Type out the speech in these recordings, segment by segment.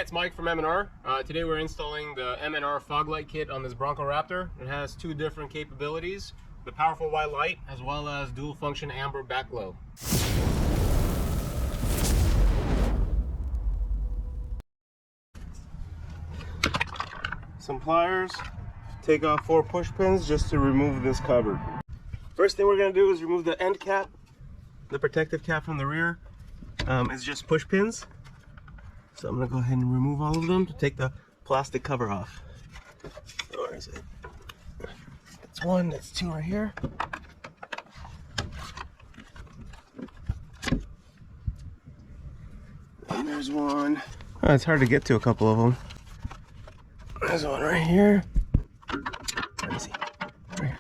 it's Mike from M&R. Today we're installing the M&R fog light kit on this Bronco Raptor. It has two different capabilities, the powerful white light as well as dual function amber backglow. Some pliers, take off 4 push pins just to remove this cover. First thing we're going to do is remove the end cap, the protective cap from the rear. It's just push pins. So I'm going to go ahead and remove all of them to take the plastic cover off. Where is it? That's one, that's two right here. And there's one. Oh, it's hard to get to a couple of them. There's one right here. Let me see. Right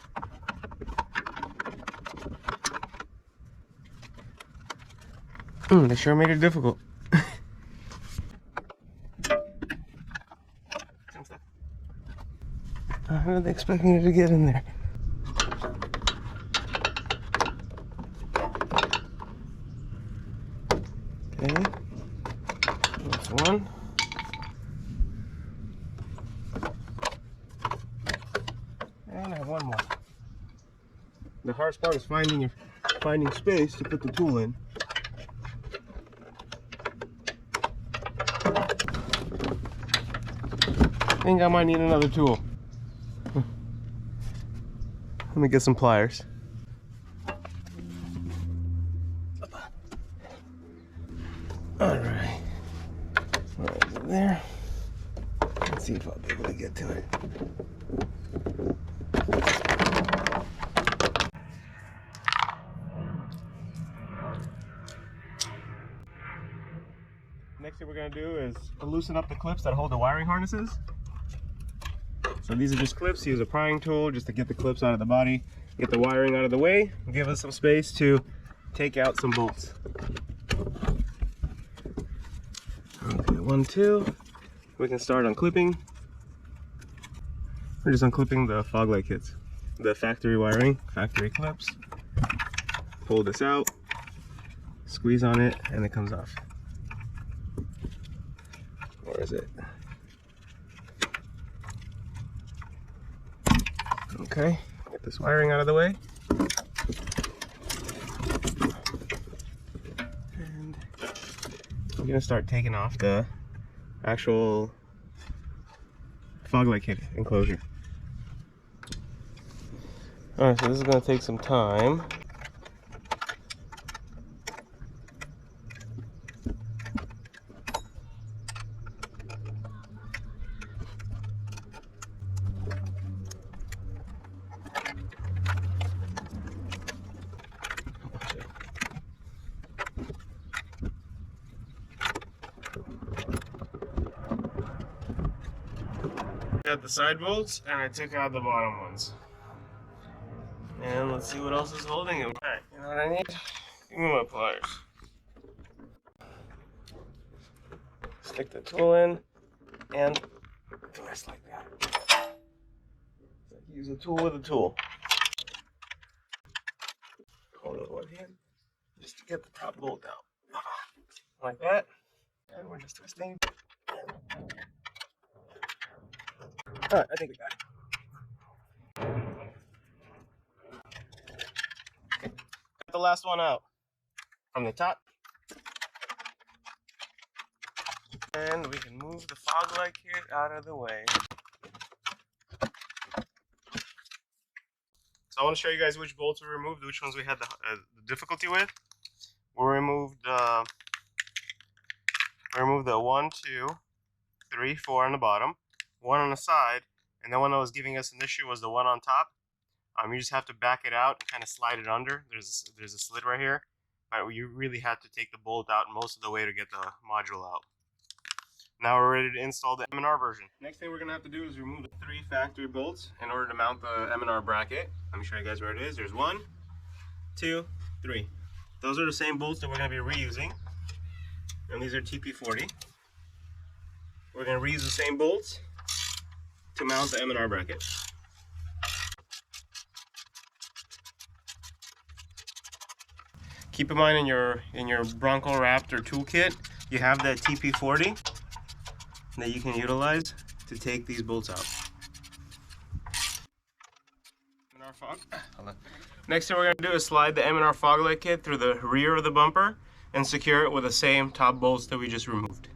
here. They sure made it difficult. How are they expecting it to get in there? Okay, that's one. And I have one more. The hardest part is finding space to put the tool in. I think I might need another tool. Let me get some pliers. Alright. Right there. Let's see if I'll be able to get to it. Next thing we're going to do is loosen up the clips that hold the wiring harnesses. So these are just clips. Use a prying tool just to get the clips out of the body, get the wiring out of the way, give us some space to take out some bolts. Okay, 1, 2. We can start unclipping. We're just unclipping the fog light kits. The factory wiring, factory clips. Pull this out, squeeze on it, and it comes off. Where is it? Okay, get this wiring out of the way. And I'm gonna start taking off the actual fog light kit enclosure. Alright, so this is gonna take some time. Got the side bolts and I took out the bottom ones. And let's see what else is holding them. Alright, you know what I need? Give me my pliers. Stick the tool in and twist like that. Use a tool with a tool. Hold it with one hand just to get the top bolt out. Like that. And we're just twisting. Alright, I think we got it. Okay. Got the last one out from the top. And we can move the fog light kit out of the way. So I want to show you guys which bolts we removed, which ones we had the difficulty with. We removed the 1, 2, 3, 4 on the bottom. One on the side, and the one that was giving us an issue was the one on top. You just have to back it out and kind of slide it under. There's a slit right here, but you really have to take the bolt out most of the way to get the module out. Now we're ready to install the M&R version. Next thing we're gonna have to do is remove the 3 factory bolts in order to mount the M&R bracket. Let me show you guys where it is. There's 1, 2, 3. Those are the same bolts that we're gonna be reusing, and these are TP40. We're gonna reuse the same bolts to mount the M&R bracket. Keep in mind in your Bronco Raptor toolkit, you have that TP40. that you can utilize to take these bolts out. M&R fog. Hold on. Next thing we're going to do is slide the M&R fog light kit through the rear of the bumper and secure it with the same top bolts that we just removed.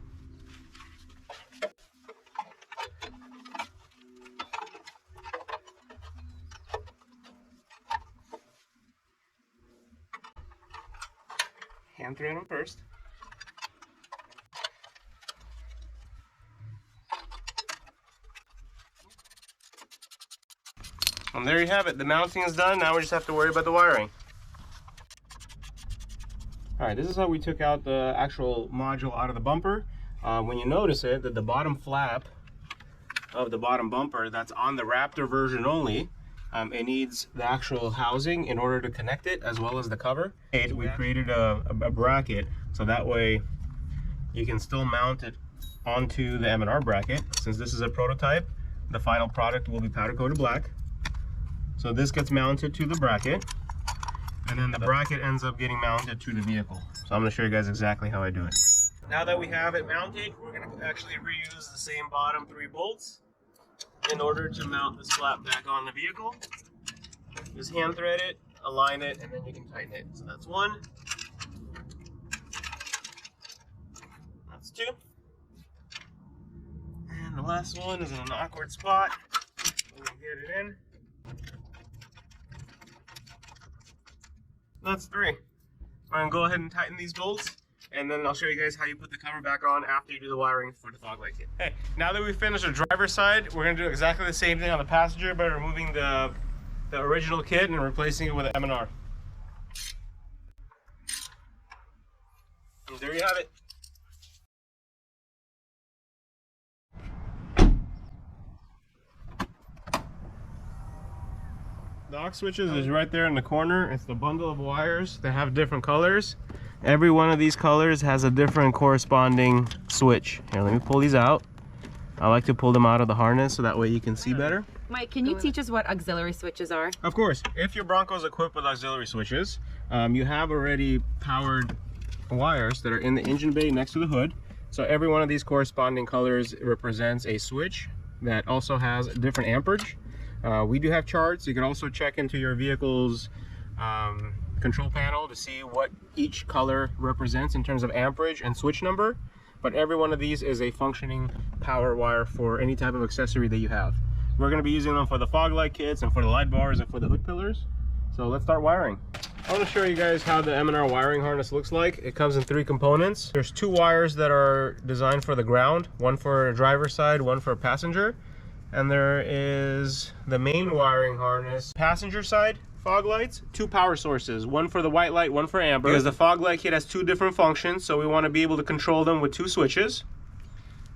Hand thread them first. And there you have it. The mounting is done. Now we just have to worry about the wiring. Alright, this is how we took out the actual module out of the bumper. When you notice it, that the bottom flap of the bottom bumper that's on the Raptor version only, it needs the actual housing in order to connect it, as well as the cover. We created a bracket, so that way you can still mount it onto the M&R bracket. Since this is a prototype, the final product will be powder coated black. So this gets mounted to the bracket, and then the bracket ends up getting mounted to the vehicle. So I'm going to show you guys exactly how I do it. Now that we have it mounted, we're going to actually reuse the same bottom 3 bolts in order to mount this flap back on the vehicle. Just hand thread it, align it, and then you can tighten it. So that's 1. That's 2. And the last one is in an awkward spot. We'll get it in. That's 3. I'm going to go ahead and tighten these bolts, and then I'll show you guys how you put the cover back on after you do the wiring for the fog light kit. Hey, now that we've finished the driver's side, we're going to do exactly the same thing on the passenger by removing the original kit and replacing it with an M&R. And there you have it. The aux switches is right there in the corner. It's the bundle of wires that have different colors. Every one of these colors has a different corresponding switch. Here, let me pull these out. I like to pull them out of the harness so that way you can see better. Mike, can you teach us what auxiliary switches are? Of course. If your Bronco is equipped with auxiliary switches, you have already powered wires that are in the engine bay next to the hood. So every one of these corresponding colors represents a switch that also has different amperage. We do have charts. You can also check into your vehicle's control panel to see what each color represents in terms of amperage and switch number. But every one of these is a functioning power wire for any type of accessory that you have. We're going to be using them for the fog light kits and for the light bars and for the hood pillars. So let's start wiring. I want to show you guys how the M&R wiring harness looks like. It comes in 3 components. There's 2 wires that are designed for the ground, one for a driver's side, one for a passenger. And there is the main wiring harness, passenger side fog lights, 2 power sources, one for the white light, one for amber. Because the fog light kit has 2 different functions, so we want to be able to control them with 2 switches.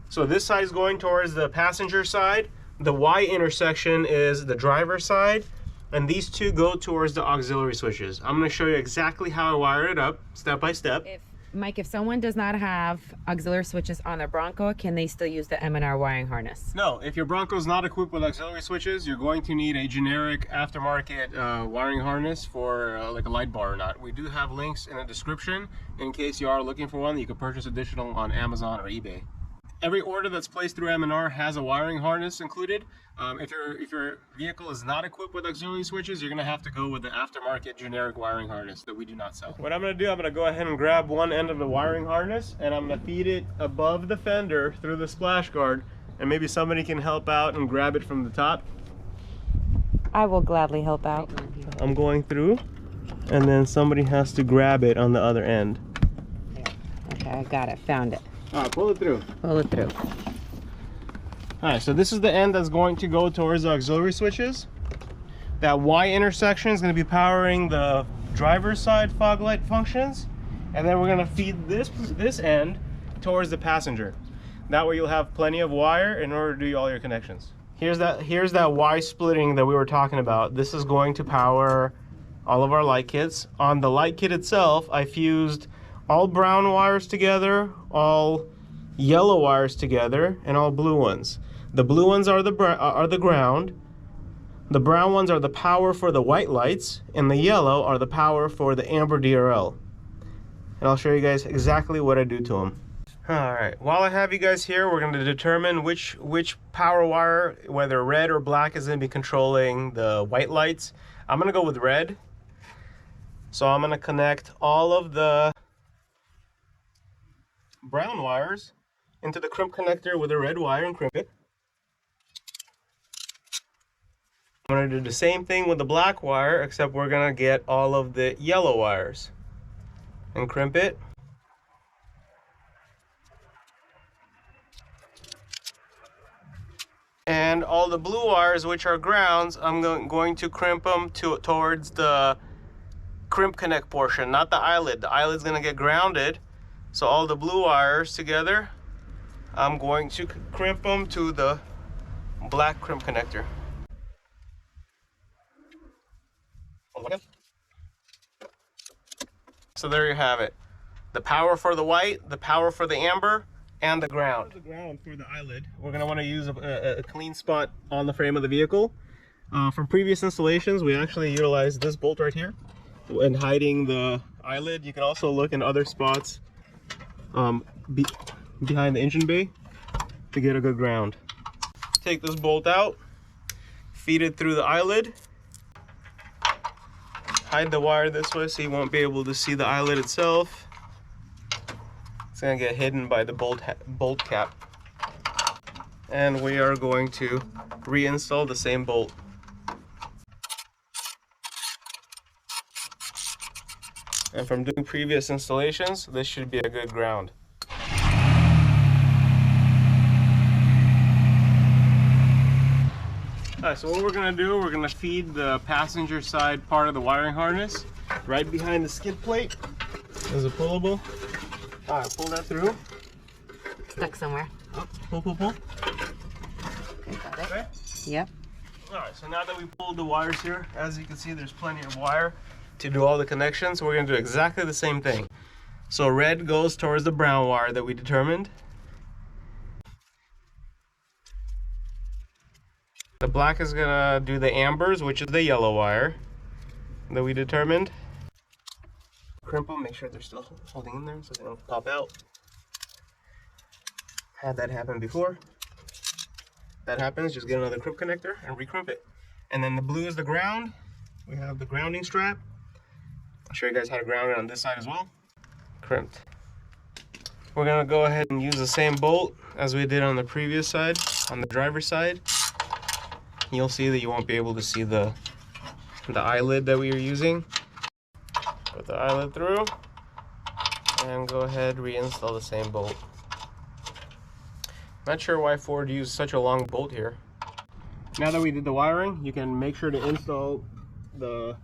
So this side is going towards the passenger side. The Y intersection is the driver's side, and these 2 go towards the auxiliary switches. I'm going to show you exactly how I wire it up, step by step. Mike, if someone does not have auxiliary switches on their Bronco, can they still use the M&R wiring harness? No, if your Bronco is not equipped with auxiliary switches, you're going to need a generic aftermarket wiring harness for like a light bar or not. We do have links in the description in case you are looking for one. You can purchase additional on Amazon or eBay. Every order that's placed through M&R has a wiring harness included. If your vehicle is not equipped with auxiliary switches, you're going to have to go with the aftermarket generic wiring harness that we do not sell. What I'm going to do, I'm going to go ahead and grab one end of the wiring harness, and I'm going to feed it above the fender through the splash guard, and maybe somebody can help out and grab it from the top. I will gladly help out. I'm going through, and then somebody has to grab it on the other end. Okay, I got it. Found it. Pull it through. Pull it through. Alright, so this is the end that's going to go towards the auxiliary switches. That Y intersection is going to be powering the driver's side fog light functions, and then we're going to feed this end towards the passenger. That way you'll have plenty of wire in order to do all your connections. Here's that Y splitting that we were talking about. This is going to power all of our light kits. On the light kit itself, I fused all brown wires together, all yellow wires together, and all blue ones. The blue ones are the ground, the brown ones are the power for the white lights, and the yellow are the power for the amber DRL. And I'll show you guys exactly what I do to them. All right, while I have you guys here, we're going to determine which power wire, whether red or black, is going to be controlling the white lights. I'm going to go with red. So I'm going to connect all of the brown wires into the crimp connector with a red wire and crimp it. I'm going to do the same thing with the black wire, except we're going to get all of the yellow wires and crimp it. And all the blue wires, which are grounds, I'm going to crimp them towards the crimp connect portion, not the eyelid. The eyelid's going to get grounded. So all the blue wires together, I'm going to crimp them to the black crimp connector. So there you have it. The power for the white, the power for the amber, and the ground. The ground for the eyelid. We're going to want to use a clean spot on the frame of the vehicle. From previous installations, we actually utilized this bolt right here when hiding the eyelid. You can also look in other spots behind the engine bay to get a good ground. Take this bolt out, feed it through the eyelid, hide the wire this way so you won't be able to see the eyelid itself. It's going to get hidden by the bolt cap. And we are going to reinstall the same bolt. And from doing previous installations, this should be a good ground. Alright, so what we're going to do, we're going to feed the passenger side part of the wiring harness right behind the skid plate. There's a pullable. Alright, pull that through. Stuck somewhere. Oh, pull. Okay, got it. Okay. Yep. Alright, so now that we pulled the wires here, as you can see, there's plenty of wire to do all the connections. We're going to do exactly the same thing. So red goes towards the brown wire that we determined. The black is going to do the ambers, which is the yellow wire that we determined. Crimp them, make sure they're still holding in there so they don't pop out. Had that happen before. That happens, just get another crimp connector and recrimp it. And then the blue is the ground. We have the grounding strap. I'll show you guys how to ground it on this side as well. Crimped. We're going to go ahead and use the same bolt as we did on the previous side, on the driver's side. You'll see that you won't be able to see the eyelid that we are using. Put the eyelid through and go ahead reinstall the same bolt. Not sure why Ford used such a long bolt here. Now that we did the wiring, you can make sure to install the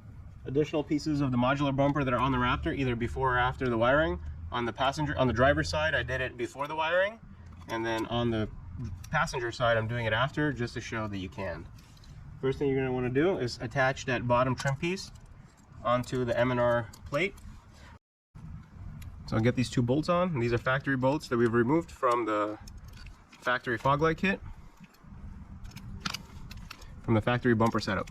additional pieces of the modular bumper that are on the Raptor either before or after the wiring. On the driver's side, I did it before the wiring, and then on the passenger side, I'm doing it after, just to show that you can. First thing you're going to want to do is attach that bottom trim piece onto the M&R plate. So I'll get these two bolts on, and these are factory bolts that we've removed from the factory fog light kit, from the factory bumper setup.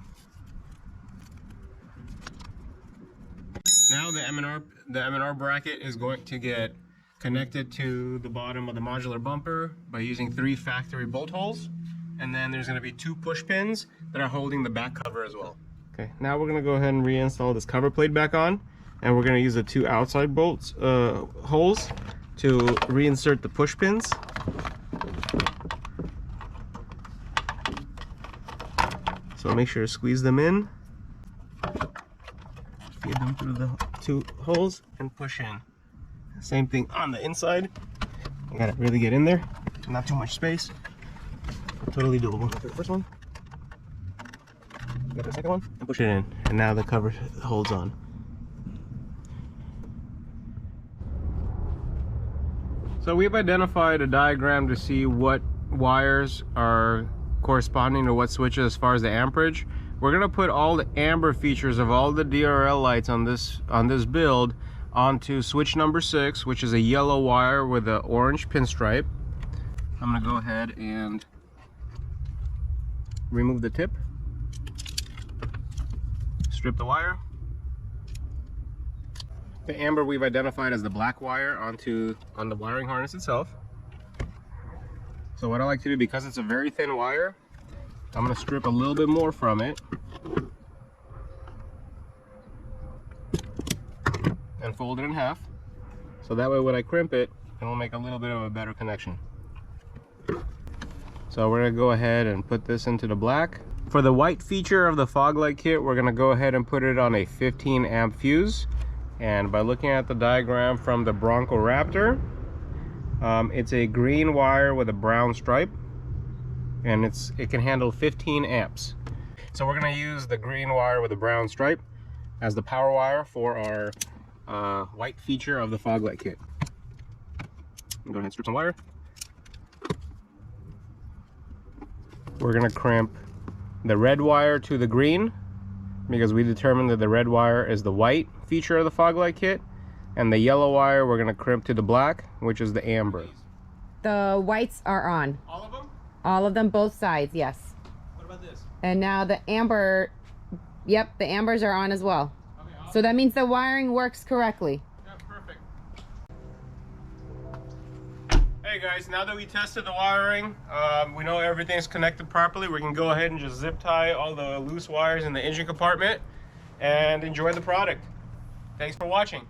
Now the M&R bracket is going to get connected to the bottom of the modular bumper by using 3 factory bolt holes, and then there's going to be 2 push pins that are holding the back cover as well. Okay, now we're going to go ahead and reinstall this cover plate back on, and we're going to use the 2 outside bolts holes to reinsert the push pins. So make sure to squeeze them in, feed them through the 2 holes, and push in. Same thing on the inside. You gotta really get in there, not too much space. Totally doable. Go for the first one, got the second one, and push it in, and now the cover holds on. So we've identified a diagram to see what wires are corresponding to what switches as far as the amperage. We're going to put all the amber features of all the DRL lights on this build onto switch number 6, which is a yellow wire with an orange pinstripe. I'm going to go ahead and remove the tip, strip the wire, The amber we've identified as the black wire on the wiring harness itself. So what I like to do, because it's a very thin wire, I'm going to strip a little bit more from it and fold it in half. So that way when I crimp it, it'll make a little bit of a better connection. So we're going to go ahead and put this into the black. For the white feature of the fog light kit, we're going to go ahead and put it on a 15 amp fuse. And by looking at the diagram from the Bronco Raptor, it's a green wire with a brown stripe, and it can handle 15 amps. So we're going to use the green wire with a brown stripe as the power wire for our white feature of the fog light kit. Go ahead and strip some wire. We're going to crimp the red wire to the green, because we determined that the red wire is the white feature of the fog light kit, and the yellow wire we're going to crimp to the black, which is the amber. The whites are on. All of them? All of them, both sides, yes. What about this? And now the amber, yep, the ambers are on as well. Okay, awesome. So that means the wiring works correctly. Yeah, perfect. Hey guys, now that we tested the wiring, we know everything's connected properly. We can go ahead and just zip tie all the loose wires in the engine compartment and enjoy the product. Thanks for watching.